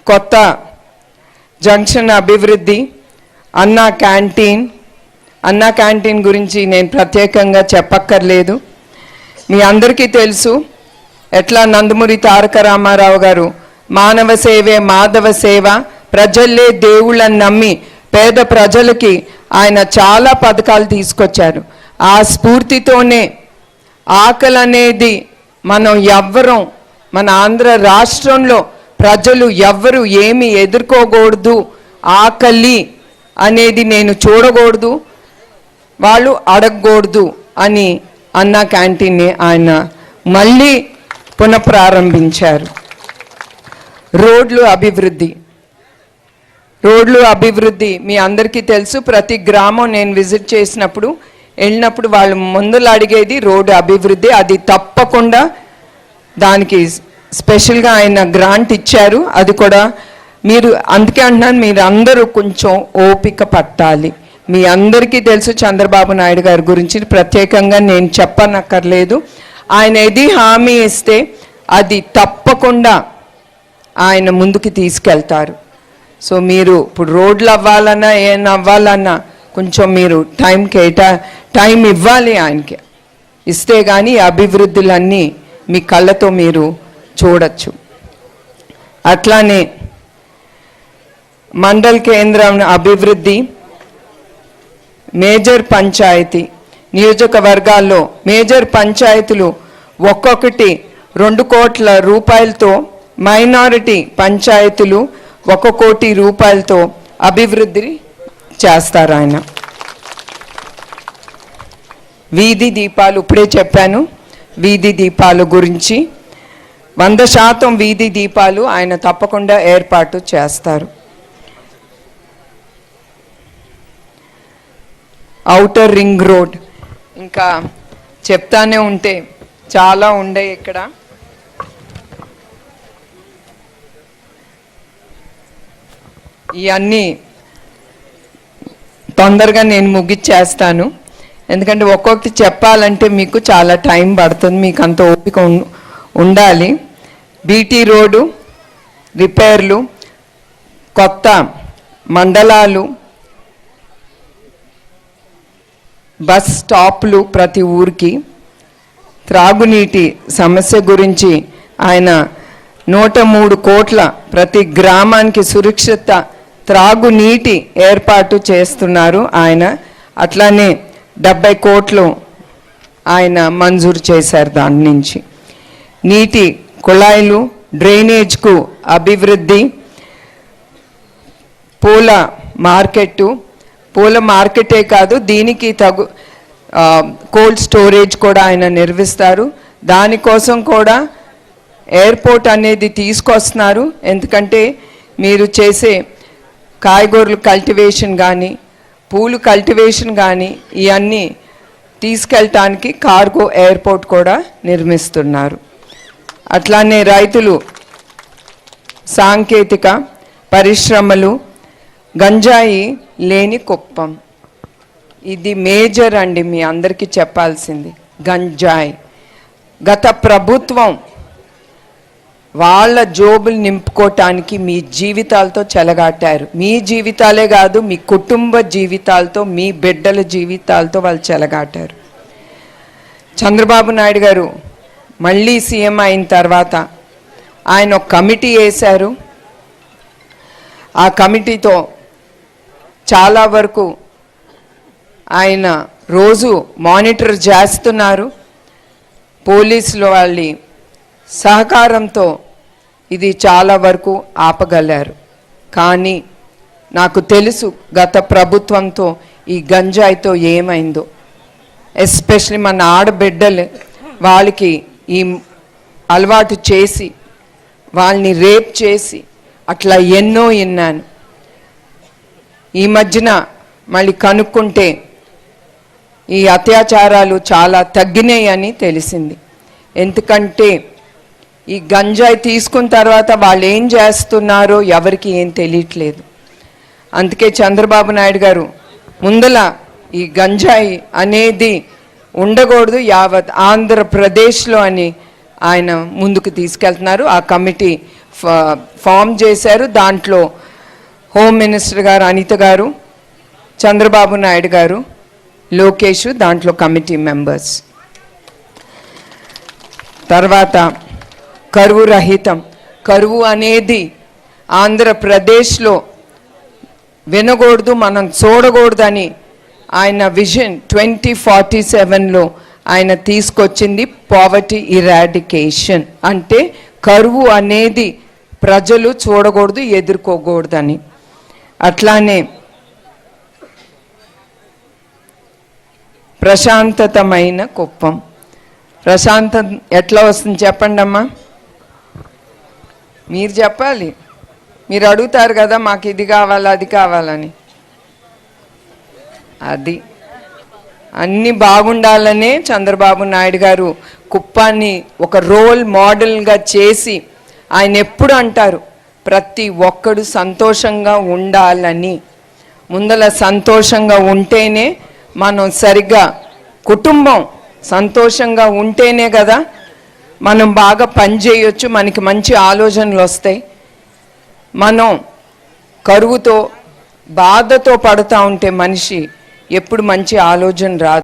కొత్త జంక్షన్ అభివృద్ధి, అన్నా క్యాంటీన్ గురించి నేను ప్రత్యేకంగా చెప్పక్కర్లేదు. మీ అందరికీ తెలుసు ఎట్లా నందమూరి తారక రామారావు గారు మానవ సేవే మాధవ సేవ, ప్రజల్లే దేవుళ్ళని నమ్మి పేద ప్రజలకి ఆయన చాలా పథకాలు తీసుకొచ్చారు. ఆ స్ఫూర్తితోనే ఆకలి అనేది మనం ఎవ్వరం, మన ఆంధ్ర రాష్ట్రంలో ప్రజలు ఎవ్వరు ఏమి ఎదుర్కోకూడదు, ఆకలి అనేది నేను చూడకూడదు, వాళ్ళు అడగకూడదు అని అన్నా క్యాంటీన్ని ఆయన మళ్ళీ పునఃప్రారంభించారు. రోడ్లు అభివృద్ధి మీ అందరికీ తెలుసు. ప్రతి గ్రామం నేను విజిట్ చేసినప్పుడు వెళ్ళినప్పుడు వాళ్ళు ముందులు అడిగేది రోడ్డు అభివృద్ధి. అది తప్పకుండా దానికి స్పెషల్గా ఆయన గ్రాంట్ ఇచ్చారు. అది కూడా మీరు, అందుకే అంటున్నాను, మీరు అందరూ కొంచెం ఓపిక పట్టాలి. మీ అందరికీ తెలుసు చంద్రబాబు నాయుడు గారి గురించి ప్రత్యేకంగా నేను చెప్పనక్కర్లేదు. ఆయన ఏది హామీ ఇస్తే అది తప్పకుండా ఆయన ముందుకు తీసుకెళ్తారు. సో మీరు ఇప్పుడు రోడ్లు అవ్వాలన్నా ఏమైనా అవ్వాలన్నా కొంచెం మీరు టైం ఇవ్వాలి ఆయనకి. ఇస్తే కానీ అభివృద్ధులన్నీ మీ కళ్ళతో మీరు చూడొచ్చు. అట్లానే మండల్ కేంద్రం అభివృద్ధి, మేజర్ పంచాయతీ నియోజకవర్గాల్లో మేజర్ పంచాయతీలు ఒక్కొక్కటి 2 కోట్ల రూపాయలతో, మైనారిటీ పంచాయతీలు 1 కోటి రూపాయలతో అభివృద్ధి చేస్తారు ఆయన. వీధి దీపాలు ఇప్పుడే చెప్పాను. వీధి దీపాల గురించి 100% వీధి దీపాలు ఆయన తప్పకుండా ఏర్పాటు చేస్తారు. ఔటర్ రింగ్ రోడ్ ఇంకా చెప్తానే ఉంటే చాలా ఉండే. ఇక్కడ ఇవన్నీ తొందరగా నేను ముగిచ్చేస్తాను, ఎందుకంటే ఒక్కొక్కటి చెప్పాలంటే మీకు చాలా టైం పడుతుంది, మీకు అంత ఓపిక ఉండాలి. బీటీ రోడ్డు రిపేర్లు, కొత్త మండలాలు, బస్ స్టాప్లు ప్రతి ఊరికి, త్రాగునీటి సమస్య గురించి ఆయన 103 కోట్ల ప్రతి గ్రామానికి సురక్షిత త్రాగునీటి ఏర్పాటు చేస్తున్నారు ఆయన. అట్లానే 70 కోట్లు ఆయన మంజూరు చేశారు. దాని నుంచి నీటి కుళాయిలు, డ్రైనేజ్కు అభివృద్ధి, పూల మార్కెటే కాదు దీనికి తగు కోల్డ్ స్టోరేజ్ కూడా ఆయన నిర్మిస్తారు. దానికోసం కూడా ఎయిర్పోర్ట్ అనేది తీసుకొస్తున్నారు. ఎందుకంటే మీరు చేసే కాయగూరలు కల్టివేషన్ కానీ, పూలు కల్టివేషన్ కానీ ఇవన్నీ తీసుకెళ్ళటానికి కార్గో ఎయిర్పోర్ట్ కూడా నిర్మిస్తున్నారు. అట్లానే రైతులు, సాంకేతిక పరిశ్రమలు, గంజాయి లేని కుప్పం, ఇది మేజర్ అండి. మీ అందరికీ చెప్పాల్సింది గంజాయి. గత ప్రభుత్వం వాళ్ళ జోబులు నింపుకోవటానికి మీ జీవితాలతో చెలగాటారు. మీ జీవితాలే కాదు, మీ కుటుంబ జీవితాలతో, మీ బిడ్డల జీవితాలతో వాళ్ళు చెలగాటారు. చంద్రబాబు నాయుడు గారు మళ్ళీ సీఎం అయిన తర్వాత ఆయన ఒక కమిటీ వేశారు. ఆ కమిటీతో చాలా వరకు ఆయన రోజు మానిటర్ చేస్తున్నారు. పోలీసులు వాళ్ళ సహకారంతో ఇది చాలా వరకు ఆపగలరు. కానీ నాకు తెలుసు గత ప్రభుత్వంతో ఈ గంజాయితో ఏమైందో. ఎస్పెషలీ మన ఆడబిడ్డలు వాళ్ళకి ఈ అలవాటు చేసి వాళ్ళని రేప్ చేసి అట్లా ఎన్నో విన్నాను. ఈ మధ్యన మళ్ళీ కనుక్కుంటే ఈ అత్యాచారాలు చాలా తగ్గినాయి అని తెలిసింది. ఎందుకంటే ఈ గంజాయి తీసుకున్న తర్వాత వాళ్ళు ఏం చేస్తున్నారో ఎవరికి ఏం తెలియట్లేదు. అందుకే చంద్రబాబు నాయుడు గారు ముందల ఈ గంజాయి అనేది ఉండకూడదు యావత్ ఆంధ్రప్రదేశ్లో అని ఆయన ముందుకు తీసుకెళ్తున్నారు. ఆ కమిటీ ఫామ్ చేశారు. దాంట్లో హోమ్ మినిస్టర్ గారు అనిత గారు, చంద్రబాబు నాయుడు గారు, లోకేష్ దాంట్లో కమిటీ మెంబర్స్. తర్వాత కరువు రహితం. కరువు అనేది ఆంధ్రప్రదేశ్లో వినకూడదు, మనం చూడకూడదని ఆయన విజన్ 2047లో ఆయన తీసుకొచ్చింది పావర్టీ ఇరాడికేషన్. అంటే కరువు అనేది ప్రజలు చూడకూడదు, ఎదుర్కోకూడదని. అట్లానే ప్రశాంతతమైన కుప్పం. ప్రశాంతం ఎట్లా వస్తుంది చెప్పండి అమ్మా, మీరు చెప్పాలి. మీరు అడుగుతారు కదా మాకు ఇది కావాలి అది కావాలని. అది అన్నీ బాగుండాలనే చంద్రబాబు నాయుడు గారు కుప్పాన్ని ఒక రోల్ మోడల్గా చేసి ఆయన ఎప్పుడు అంటారు ప్రతి ఒక్కడు సంతోషంగా ఉండాలని. ముందల సంతోషంగా ఉంటేనే మనం సరిగ్గా కుటుంబం సంతోషంగా ఉంటేనే కదా మనం బాగా పని చేయొచ్చు, మనకి మంచి ఆలోచనలు వస్తాయి. మనం కరువుతో బాధతో పడుతూ ఉంటే మనిషి ఎప్పుడు మంచి ఆలోచన రాదు.